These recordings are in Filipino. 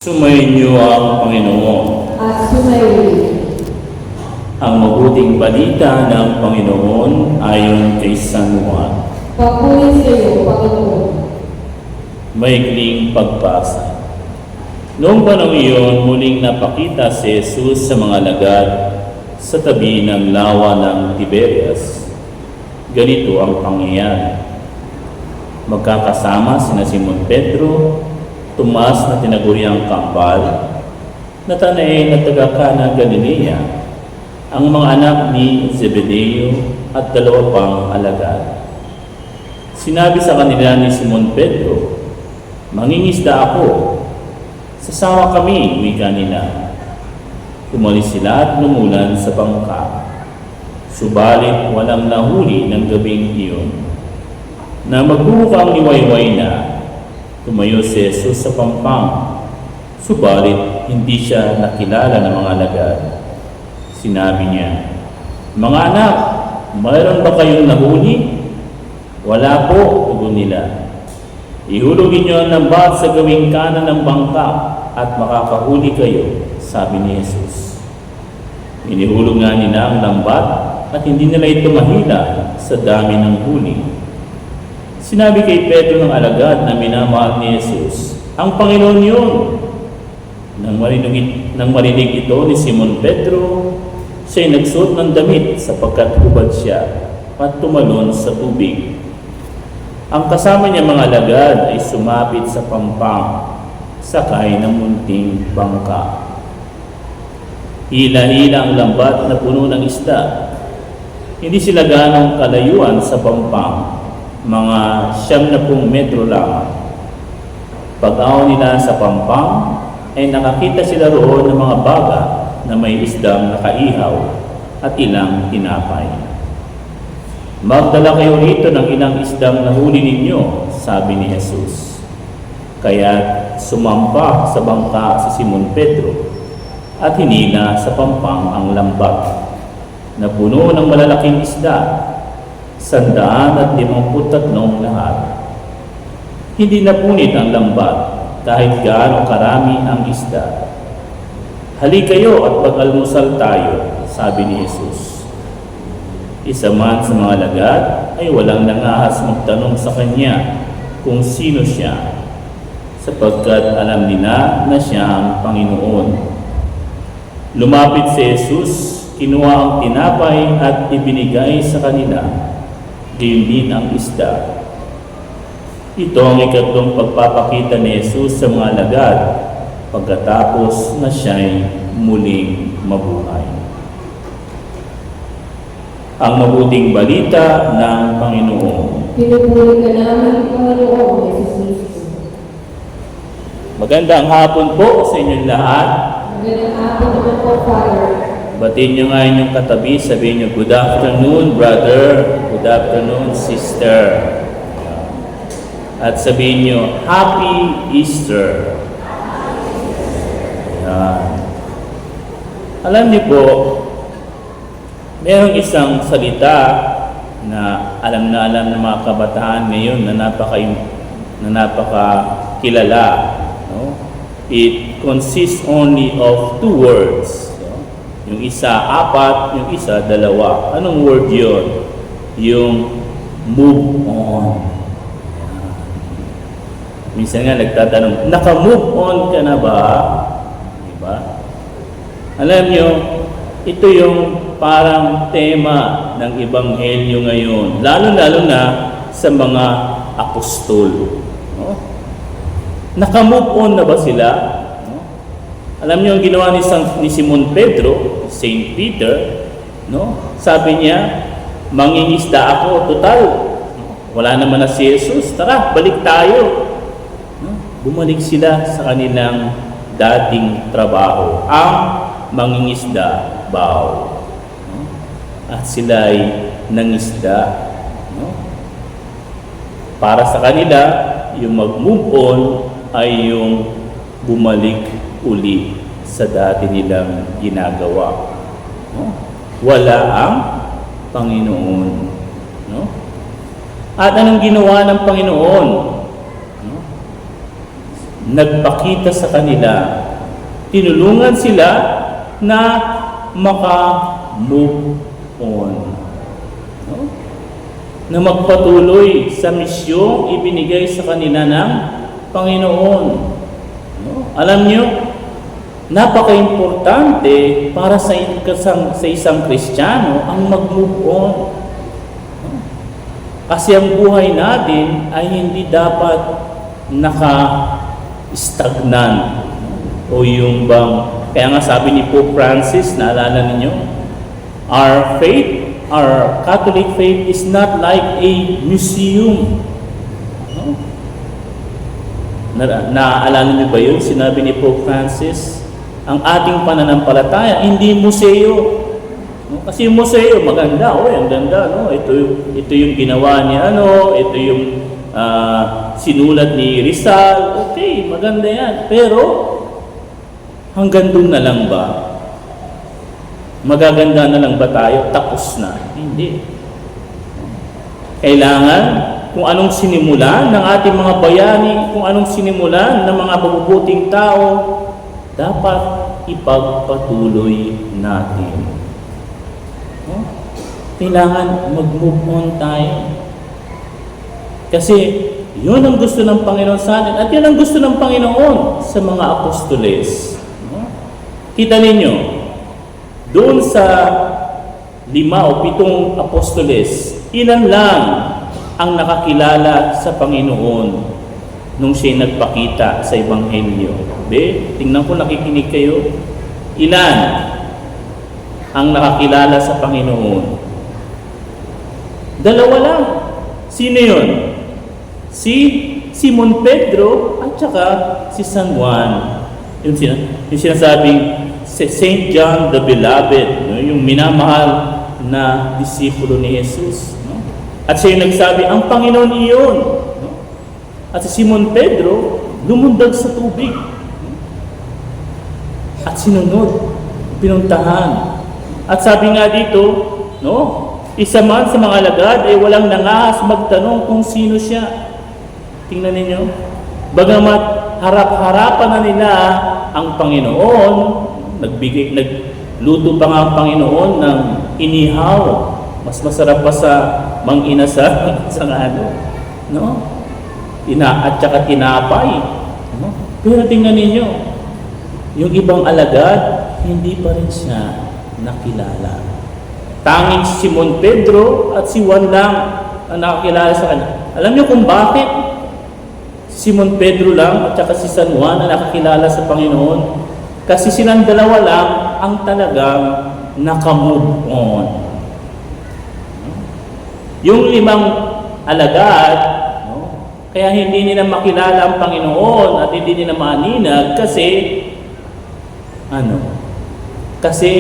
Sumainyo ang Panginoon. At sumayin. Ang mabuting balita ng Panginoon ayon kay San Juan. Papuri sa iyo, Panginoon. Maikling pagbasa. Noong panahon iyon, muling napakita si Jesus sa mga alagad sa tabi ng lawa ng Tiberias. Ganito ang pangyayari. Magkakasama sina Simon Pedro, Tomas na tinaguriang Kambal, Natanael na taga-Kana Galilea, ang mga anak ni Zebedeo at dalawa pang alagad. Sinabi sa kanila ni Simon Pedro, "Mangingisda ako." "Sasama kami," wika nila. Umalis sila at lumulan sa bangka. Subalit walang nahuli ng gabing iyon. Na magbubukang liwayway na, tumayo si Jesus sa pampang. Subalit hindi siya nakilala ng mga alagad. Sinabi niya, "Mga anak, mayroon ba kayong nahuli?" "Wala po," tugon nila. "Ihulugin niyo ang lambat sa gawing kanan ng bangka at makakahuli kayo," sabi ni Jesus. Inihulog nga nila ang lambat at hindi nila ito mahila sa dami ng huli. Sinabi kay Pedro ng alagad na minamahal ni Jesus, "Ang Panginoon yun." Nang marinig ito ni Simon Pedro, siya'y nagsuot ng damit sapagkat hubad siya at tumalon sa tubig. Ang kasama niya mga alagad ay sumapit sa pampang, sakay ng munting bangka. Hila-hila ang lambat na puno ng isda. Hindi sila ganong kalayuan sa pampang, mga 70 metro lamang. Pag-aw nila sa pampang, ay nakakita sila roon ng mga baga na may isdang nakaihaw at ilang tinapay. "Magdala kayo rito ng ilang isdang nahuli ninyo," sabi ni Jesus. Kaya sumampa sa bangka si Simon Pedro at hinila sa pampang ang lambat na puno ng malalaking isda, 153 lahat. Hindi napunit ang lambat kahit gaano karami ang isda. "Hali kayo at mag-almusal tayo," sabi ni Jesus. Isa man sa mga alagad ay walang nangahas magtanong sa kanya kung sino siya, sapagkat alam nila na siya ang Panginoon. Lumapit si Jesus, kinuha ang tinapay at ibinigay sa kanila, gayon din ang isda. Ito ang ikatlong pagpapakita ni Jesus sa mga alagad pagkatapos na siya'y muling mabuhay. Ang mabuting balita ng Panginoon. Pinupuri ka namin, Panginoon, Jesus Cristo. Magandang hapon po sa inyong lahat. Magandang hapon naman po, Father. Batiin niyo nga inyong katabi, sabihin niyo, "Good afternoon, brother. Good afternoon, sister." At sabihin niyo, "Happy Easter." Yan. Alam niyo po, mayroong isang salita na alam ng mga kabataan ngayon na napakakilala. No? It consists only of 2 words. No? Yung isa 4, yung isa 2. Anong word yun? Yung move on. Minsan nga nagtatanong, "Naka-move on ka na ba?" Diba? Alam nyo, ito yung parang tema ng Ebanghelyo ngayon, lalo-lalo na sa mga apostol. No? Naka-move on na ba sila? No? Alam nyo ang ginawa ni Simon Pedro, Saint Peter, no? Sabi niya, "Mangingisda ako, total. Wala naman na si Jesus, tara, balik tayo." Bumalik sila sa kanilang dating trabaho, ang mangingisda bao. At sila ay nangisda. Para sa kanila, yung mag-move on ay yung bumalik uli sa dati nilang ginagawa. Wala ang Panginoon. At anong ginawa ng Panginoon? nagpakita sa kanila. Tinulungan sila na maka-move on. No? Na magpatuloy sa misyong ibinigay sa kanila ng Panginoon. No? Alam nyo, napaka-importante para sa isang Kristiyano ang mag-move on. No? Kasi ang buhay natin ay hindi dapat naka-stagnan. O yung bang, kaya nga sabi ni Pope Francis, naalala ninyo, our Catholic faith is not like a museum. No? Naalala niyo ba yun? Sinabi ni Pope Francis, ang ating pananampalataya, hindi museo. No? Kasi yung museo, maganda, ang ganda, no? Ito yung ginawa ni ito yung sinulat ni Rizal, okay, maganda yan. Pero, hanggang doon na lang ba? Magaganda na lang ba tayo? Tapos na? Hindi. Kailangan kung anong sinimulan ng ating mga bayani, kung anong sinimulan ng mga mabubuting tao, dapat ipagpatuloy natin. No? Kailangan mag-move on tayo. Kasi yun ang gusto ng Panginoon sa atin at yun ang gusto ng Panginoon sa mga apostoles. Kita ninyo, doon sa 5 o 7 apostoles, ilan lang ang nakakilala sa Panginoon nung siya nagpakita sa Ebanghelyo. Tingnan ko, nakikinig kayo. Ilan ang nakakilala sa Panginoon? 2 lang. Sino yun? Si Simon Pedro at saka si San Juan. Yung sinasabing Saint John the Beloved, no? Yung minamahal na disipulo ni Jesus. No? At siya yung nagsabi, ang Panginoon iyon. No? At si Simon Pedro, lumundag sa tubig. No? At sinunod, pinuntahan. At sabi nga dito, no? Isa man sa mga alagad ay walang nangahas magtanong kung sino siya. Tingnan ninyo. Bagamat harap-harapan na nila ang Panginoon, nagluto pa nga ang Panginoon ng inihaw. Mas masarap pa sa mang-inasal sa no? At saka tinapay. No? Pero tingnan ninyo, yung ibang alagad, hindi pa rin siya nakilala. Tanging si Simon Pedro at si Juan lang ang nakakilala sa kanya. Alam niyo kung bakit? Simon Pedro lang at saka si San Juan ang nakakilala sa Panginoon. Kasi silang dalawa lang ang talagang nakamove on. Yung 5 alagad, no? Kaya hindi nila makilala ang Panginoon at hindi nila maaninag kasi kasi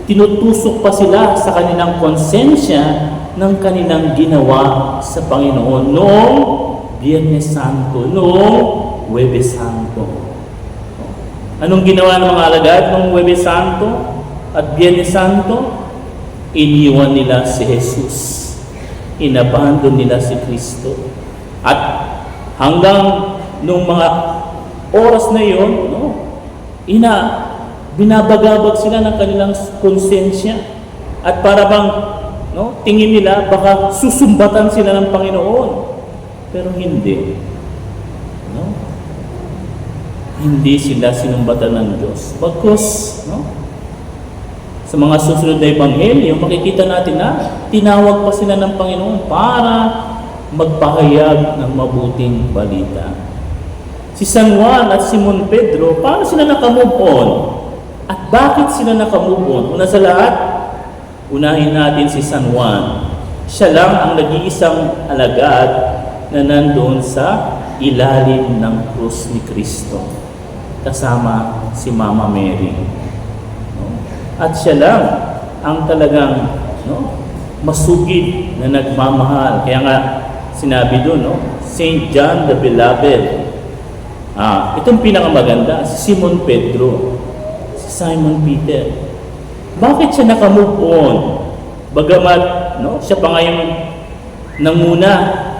tinutusok pa sila sa kanilang konsensya ng kanilang ginawa sa Panginoon noong Biyernes Santo, noong Huwebes Santo. Anong ginawa ng mga alagad noong Huwebes Santo at Biyernes Santo? Iniwan nila si Jesus. Inabandon nila si Kristo. At hanggang nung mga oras na yun, no, binabagabag sila ng kanilang konsensya. At para bang tingin nila baka susumbatan sila ng Panginoon. Pero hindi. Hindi sila sinumbatan ng Diyos. Bagkus, sa mga susunod na Ebanghelyo, makikita natin na tinawag pa sila ng Panginoon para magpahayag ng mabuting balita. Si San Juan at Simon Pedro, paano sila nakamove on? At bakit sila nakamove on? Una sa lahat, unahin natin si San Juan. Siya lang ang nag-iisang alagad na nandoon sa ilalim ng krus ni Kristo, kasama si Mama Mary. At siya lang ang talagang masugid na nagmamahal. Kaya nga sinabi doon, Saint John the Beloved. Itong pinakamaganda, si Simon Pedro, si Simon Peter. Bakit siya nakamove on? Bagamat siya pa ngayon nanguna,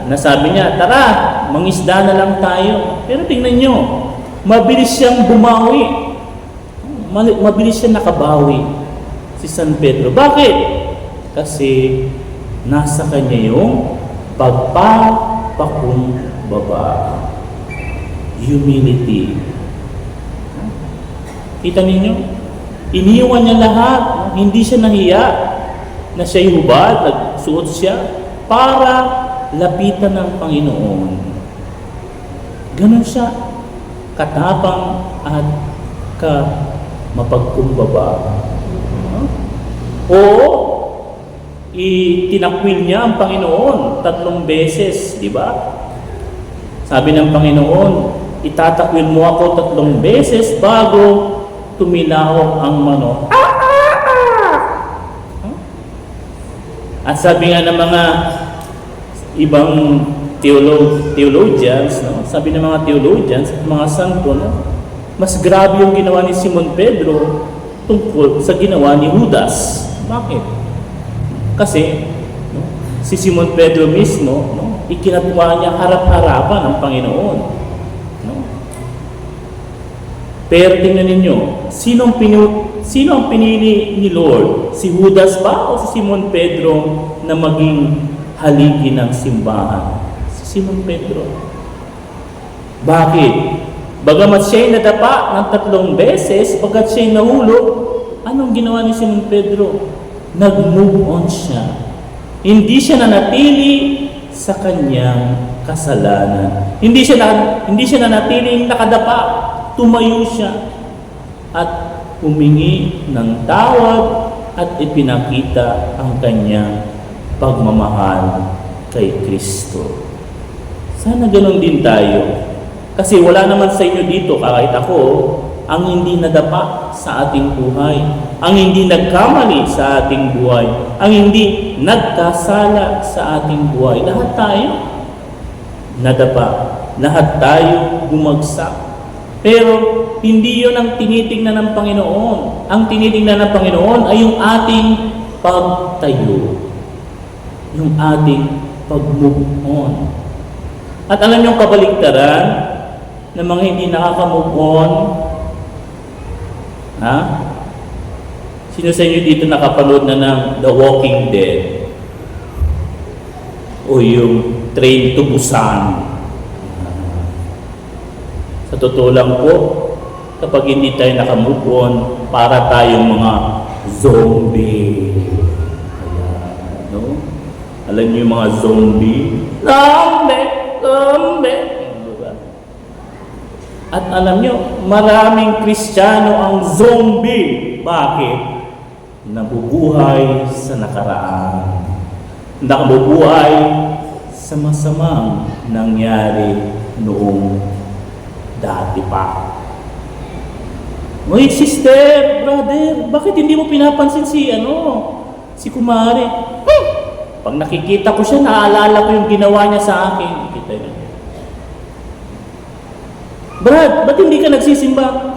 nasabi niya, tara, mangisda na lang tayo. Pero tingnan nyo, mabilis siyang bumawi. Mabilis siya nakabawi si San Pedro. Bakit? Kasi nasa kanya yung pagpapakumbaba. Humility. Kita ninyo? Iniwan niya lahat. Hindi siya nahiya na siya'y hubad, nagsuot siya para lapitan ng Panginoon. Ganon siya katapang at mapagkumbaba. Oo, itinakwil niya ang Panginoon 3 beses, di ba? Sabi ng Panginoon, itatakwil mo ako 3 beses bago tumilahok ang manok. At sabi nga ng mga ibang theologians, no? Sabi ng mga theologians at mga santo, no? Mas grabe yung ginawa ni Simon Pedro tungkol sa ginawa ni Judas. Bakit? Kasi no, si Simon Pedro mismo, no, ikinatuwa niya harap-harapan ng Panginoon. No? Pero tingnan ninyo, sino ang pinili ni Lord? Si Judas ba o si Simon Pedro na maging haligi ng simbahan? Si Simon Pedro. Bakit? Bagamat siya'y nadapa ng 3 beses, pagkat siya'y nahulog, anong ginawa ni Simon Pedro? Nag-move on siya. Hindi siya nanatili sa kanyang kasalanan. Hindi siya nanatiling nakadapa. Tumayo siya at humingi ng tawad at ipinakita ang kanyang pagmamahal kay Kristo. Sana ganoon din tayo. Kasi wala naman sa inyo dito, kahit ako, ang hindi nadapa sa ating buhay, ang hindi nagkamali sa ating buhay, ang hindi nagkasala sa ating buhay. Lahat tayo nadapa, lahat tayo bumagsak. Pero hindi yun ang tinitingnan ng Panginoon. Ang tinitingnan ng Panginoon ay yung ating pagtayo, yung ating pag-move on. At alam niyo yung kabaligtaran ng mga hindi nakaka-move on? Ha? Sino sa inyo dito nakapanood na ng The Walking Dead? O yung Train to Busan? Sa totoo lang po, kapag hindi tayo nakamove on, para tayong mga zombie. Ayan, no? Alam niyo yung mga zombie? Zombie! At alam niyo, maraming Kristiyano ang zombie. Bakit? Nabubuhay sa nakaraan. Nabubuhay sa masamang nangyari noong dati pa. Wait, sister, brother, bakit hindi mo pinapansin si kumare? Pag nakikita ko siya, naaalala ko yung ginawa niya sa akin. Kita niyo. Brad, ba't hindi ka nagsisimba?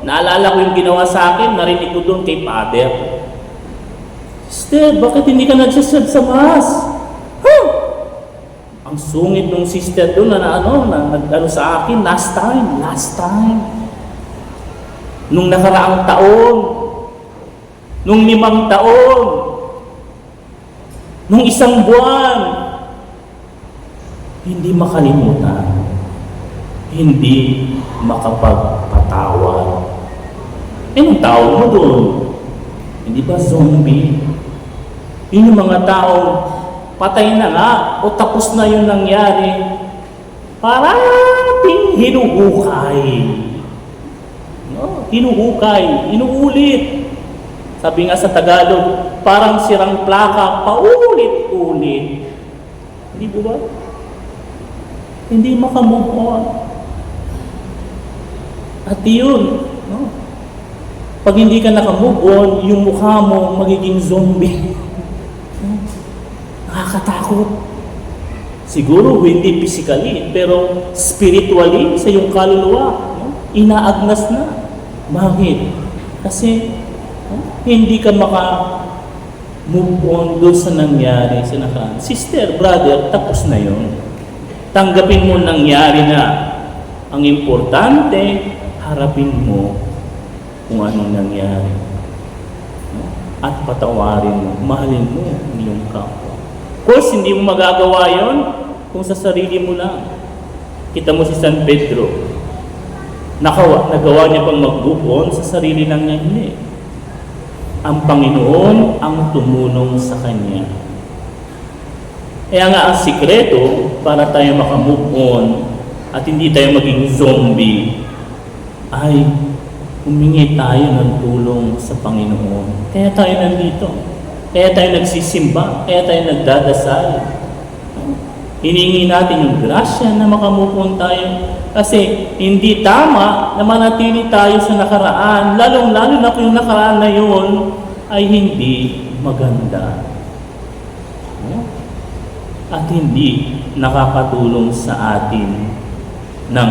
Naalala ko yung ginawa sa akin, narinig ko doon kay Father. Sister, bakit hindi ka nagsasad sa Mass? Ang sungit ng sister doon na sa akin, last time. Nung nakaraang taon, nung 5 taon, nung 1 buwan, hindi makalimutan. Hindi makapagpatawad. Anong tawag mo doon? Hindi ba zombie? Yun yung mga taong patay na nga o tapos na yung nangyari. Parating hinuhukay. No? Hinuhukay, inuulit. Sabi nga sa Tagalog, parang sirang plaka, paulit-ulit. Hindi ba? Hindi makamove on. At yun, no? Pag hindi ka nakamove on, yung mukha mo magiging zombie. Nakakatakot. Siguro hindi physically, pero spiritually, sa iyong kaluluwa, no? Inaagnas na. Bakit? Kasi hindi ka maka-move on doon sa nangyari sa nakaraan. Sister, brother, tapos na yun. Tanggapin mo nangyari na. Ang importante, harapin mo kung anong nangyari. No? At patawarin mo, mahalin mo ang iyong kapwa. Of course, hindi mo magagawa yon kung sa sarili mo lang. Kita mo si San Pedro, nagawa niya pang mag-move on, sa sarili lang niya hindi. Ang Panginoon ang tumulong sa kanya. Kaya nga ang sikreto para tayo makamove on at hindi tayo maging zombie ay humingi tayo ng tulong sa Panginoon. Kaya tayo nandito. Kaya tayo nagsisimba. Kaya tayo nagdadasal. Hiningi natin yung grasya na makamove on tayo. Kasi hindi tama na manatili tayo sa nakaraan, lalong-lalo na kung yung nakaraan na yun ay hindi maganda. At hindi nakakatulong sa atin ng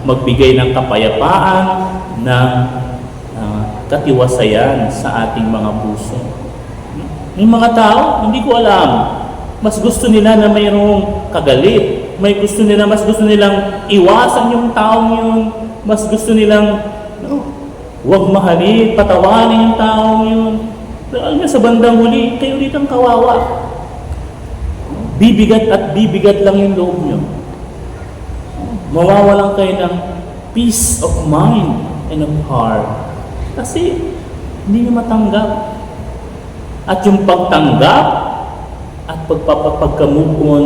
magbigay ng kapayapaan, ng katiwasayan sa ating mga puso. May mga tao, hindi ko alam, mas gusto nila na mayroong kagalit. Mas gusto nilang iwasan yung taong yun. Mas gusto nilang huwag mahalin, patawarin yung taong yun. Pero alam niyo, sa bandang huli, kayo ulit ang kawawa. Bibigat at bibigat lang yung loob niyo. Mawawalan kayo ng peace of mind and of heart. Kasi hindi niyo matanggap. At yung pagtanggap at pagka-move on,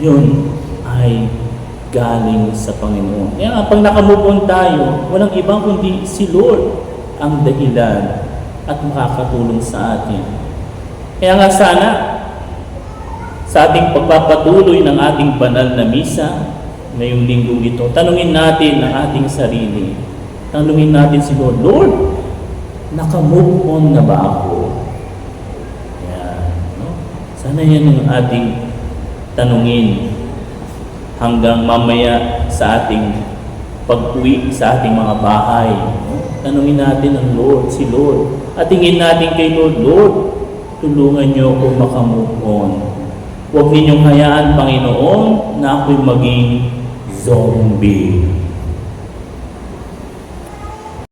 yun ay galing sa Panginoon. Kaya pag naka-move on tayo, walang ibang kundi si Lord ang dahilan at makakatulong sa atin. Kaya nga sana, sa ating pagpapatuloy ng ating banal na misa, ngayong linggo ito, tanungin natin ang ating sarili. Tanungin natin si Lord, Lord, naka-move on na ba ako? Yan, no? Sana yan ang ating tanungin hanggang mamaya sa ating pag-uwi sa ating mga bahay. No? Tanungin natin ang Lord, si Lord. At tingin natin kay Lord, Lord, tulungan niyo ako makamove on. Huwag ninyong hayaan, Panginoon, na ako'y maging zombie.